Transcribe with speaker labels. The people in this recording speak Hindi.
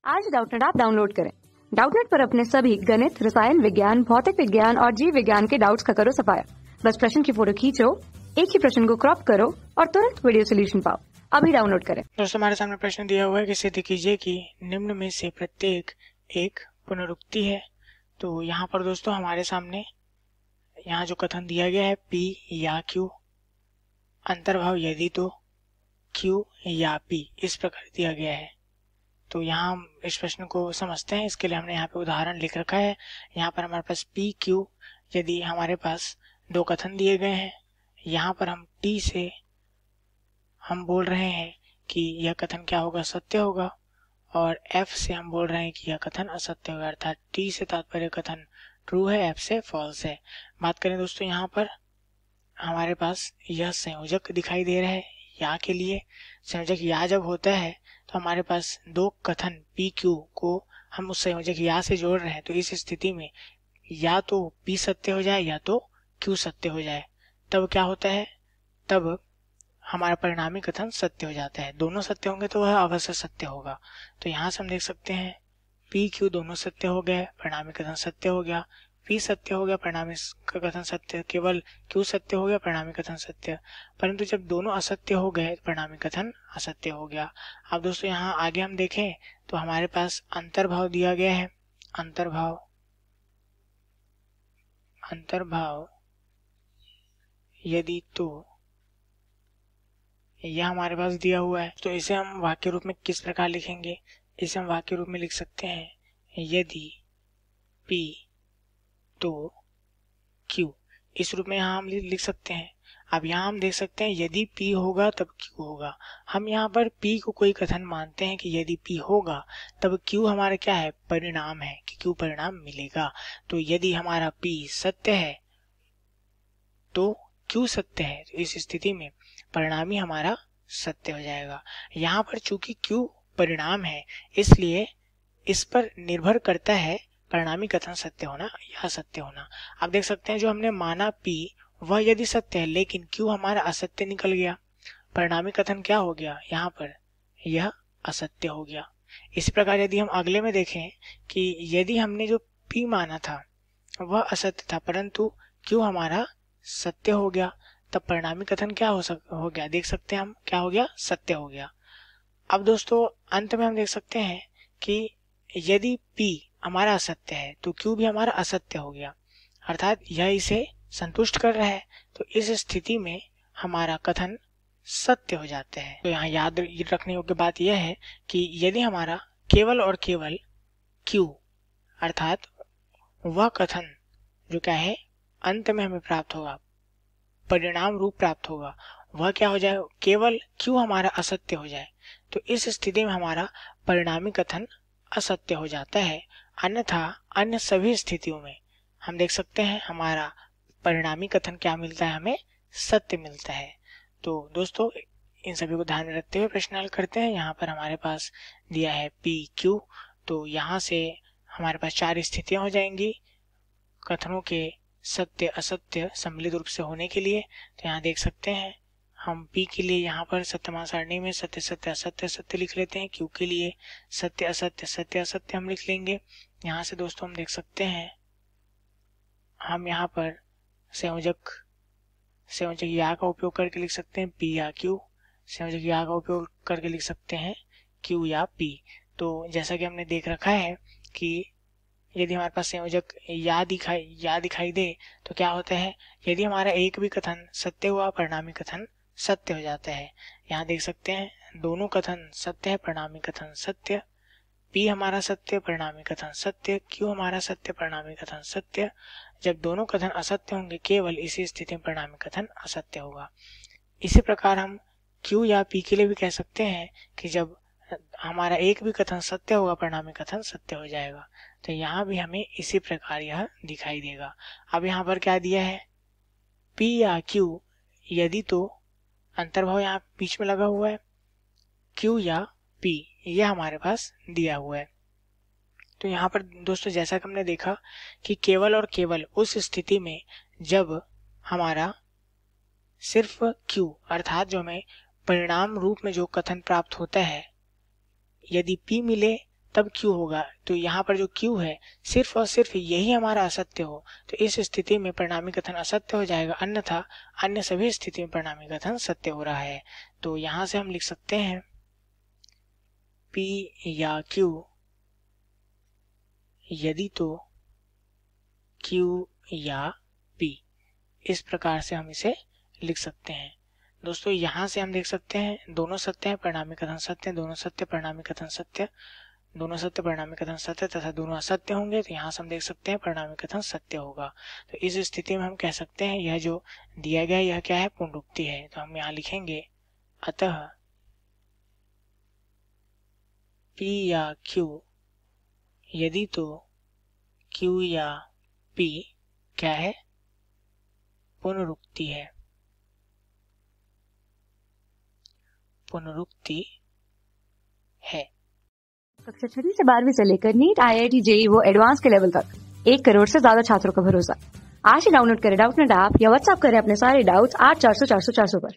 Speaker 1: आज डाउटनेट ऐप डाउनलोड करें। डाउटनेट पर अपने सभी गणित, रसायन विज्ञान, भौतिक विज्ञान और जीव विज्ञान के डाउट्स का करो सफाया। बस प्रश्न की फोटो खींचो, एक ही प्रश्न को क्रॉप करो और तुरंत वीडियो सोल्यूशन पाओ। अभी डाउनलोड करें।
Speaker 2: दोस्तों, हमारे सामने प्रश्न दिया हुआ है कि सिद्ध कीजिए कि निम्न में से प्रत्येक एक पुनरुक्ति है। तो यहाँ पर दोस्तों हमारे सामने यहाँ जो कथन दिया गया है P या Q, अंतर्भाव यदि तो Q या P, इस प्रकार दिया गया है। तो यहाँ हम इस प्रश्न को समझते हैं। इसके लिए हमने यहाँ पे उदाहरण लिख रखा है। यहाँ पर हमारे पास P Q, यदि हमारे पास दो कथन दिए गए हैं, यहाँ पर हम T से हम बोल रहे हैं कि यह कथन क्या होगा, सत्य होगा, और F से हम बोल रहे हैं कि यह कथन असत्य होगा। अर्थात T से तात्पर्य कथन ट्रू है, F से फॉल्स है। बात करें दोस्तों, यहाँ पर हमारे पास यह संयोजक दिखाई दे रहा है या के लिए। संयोजक या जब होता है तो हमारे पास दो कथन P Q को हम उस संयोजक या से जोड़ रहे हैं, तो इस स्थिति में या तो P सत्य हो जाए या तो Q सत्य हो जाए। तब क्या होता है, तब हमारा परिणामी कथन सत्य हो जाता है। दोनों सत्य होंगे तो वह अवश्य सत्य होगा। तो यहाँ से हम देख सकते हैं P Q दोनों सत्य हो गए, परिणामी कथन सत्य हो गया। P सत्य हो गया, परिणामी कथन सत्य। केवल Q सत्य हो गया, परिणामी कथन सत्य। परंतु जब दोनों असत्य हो गए, परिणामी कथन असत्य हो गया। अब दोस्तों यहाँ आगे हम देखें तो हमारे पास अंतर्भाव दिया गया है। अंतर्भाव यदि तो, यह हमारे पास दिया हुआ है। तो इसे हम वाक्य रूप में किस प्रकार लिखेंगे? इसे हम वाक्य रूप में लिख सकते हैं यदि P तो Q, इस रूप में यहाँ हम लिख सकते हैं। अब यहाँ हम देख सकते हैं यदि P होगा तब Q होगा। हम यहाँ पर P को कोई कथन मानते हैं कि यदि P होगा तब Q हमारा क्या है, परिणाम है कि Q परिणाम मिलेगा। तो यदि हमारा P सत्य है तो Q सत्य है, तो इस स्थिति में परिणामी हमारा सत्य हो जाएगा। यहाँ पर चूंकि Q परिणाम है, इसलिए इस पर निर्भर करता है परिणामी कथन सत्य होना या असत्य होना। आप देख सकते हैं जो हमने माना P वह यदि सत्य है, लेकिन Q हमारा असत्य निकल गया, परिणामी कथन क्या हो गया, यहाँ पर यह असत्य हो गया। इसी प्रकार यदि हम अगले में देखें कि यदि हमने जो P माना था वह असत्य था, परंतु Q हमारा सत्य हो गया, तब परिणामी कथन क्या हो गया, देख सकते हैं हम क्या हो गया, सत्य हो गया। अब दोस्तों अंत में हम देख सकते हैं कि यदि P हमारा असत्य है तो Q भी हमारा असत्य हो गया, अर्थात यह इसे संतुष्ट कर रहा है। तो इस स्थिति में हमारा कथन सत्य हो जाते हैं। तो यहाँ याद रखने योग्य बात यह है कि यदि हमारा केवल और केवल Q, अर्थात वह कथन जो क्या है अंत में हमें प्राप्त होगा, परिणाम रूप प्राप्त होगा, वह क्या हो जाए, केवल Q हमारा असत्य हो जाए, तो इस स्थिति में हमारा परिणामी कथन असत्य हो जाता है। अन्यथा अन्य सभी स्थितियों में हम देख सकते हैं हमारा परिणामी कथन क्या मिलता है, हमें सत्य मिलता है। तो दोस्तों इन सभी को ध्यान में रखते हुए प्रश्न हल करते हैं। यहाँ पर हमारे पास दिया है P Q, तो यहाँ से हमारे पास चार स्थितियां हो जाएंगी कथनों के सत्य असत्य सम्मिलित रूप से होने के लिए। तो यहाँ देख सकते हैं हम P के लिए यहाँ पर सत्यमान सारणी में सत्य सत्य असत्य सत्य लिख लेते हैं। Q के लिए सत्य असत्य सत्य असत्य हम लिख लेंगे। यहाँ से दोस्तों हम देख सकते हैं हम यहाँ पर संयोजक या का उपयोग करके लिख सकते हैं P या Q, संयोजक या का उपयोग करके लिख सकते हैं Q या P। तो जैसा कि हमने देख रखा है कि यदि हमारे पास संयोजक या दिखाई दे तो क्या होता है, यदि हमारा एक भी कथन सत्य हुआ, परिणामी कथन सत्य हो जाता है। यहाँ देख सकते हैं दोनों कथन सत्य है, परिणामी कथन सत्य। P हमारा सत्य, परिणामी कथन सत्य। Q हमारा सत्य, परिणामी कथन सत्य। जब दोनों कथन असत्य होंगे, केवल इसी स्थिति में परिणामी कथन असत्य होगा। इसी प्रकार हम Q या P के लिए भी कह सकते हैं कि जब हमारा एक भी कथन सत्य होगा, परिणामी कथन सत्य हो जाएगा। तो यहाँ भी हमें इसी प्रकार यह दिखाई देगा। अब यहाँ पर क्या दिया है, P या Q यदि तो, अंतर्भाव यहाँ बीच में लगा हुआ है, Q या P यह हमारे पास दिया हुआ है। तो यहाँ पर दोस्तों जैसा कि हमने देखा कि केवल और केवल उस स्थिति में जब हमारा सिर्फ Q, अर्थात जो हमें परिणाम रूप में जो कथन प्राप्त होता है, यदि P मिले तब क्यू होगा। तो यहाँ पर जो क्यू है सिर्फ और सिर्फ यही हमारा असत्य हो तो इस स्थिति में परिणामी कथन असत्य हो जाएगा, अन्यथा अन्य सभी स्थिति में परिणामी कथन सत्य हो रहा है। तो यहाँ से हम लिख सकते हैं P या Q यदि तो Q या P, इस प्रकार से हम इसे लिख सकते हैं। दोस्तों यहाँ से हम देख सकते हैं दोनों सत्य है, परिणामी कथन सत्य, दोनों सत्य परिणामी कथन सत्य, दोनों सत्य परिणामी कथन सत्य तथा दोनों असत्य होंगे। तो यहाँ से हम देख सकते हैं परिणामी कथन सत्य होगा। तो इस स्थिति में हम कह सकते हैं यह जो दिया गया यह क्या है, पुनरुक्ति है। तो हम यहाँ लिखेंगे अतः P या Q यदि तो Q या P क्या है, पुनरुक्ति है, पुनरुक्ति है।
Speaker 1: कक्षा 6वीं से 12वीं से लेकर नीट, IIT, JEE वो एडवांस के लेवल तक 1 करोड़ से ज्यादा छात्रों का भरोसा। आज ही डाउनलोड करें डाउटनेट ऐप या व्हाट्सएप करें अपने सारे डाउट्स 8400 400 400 पर।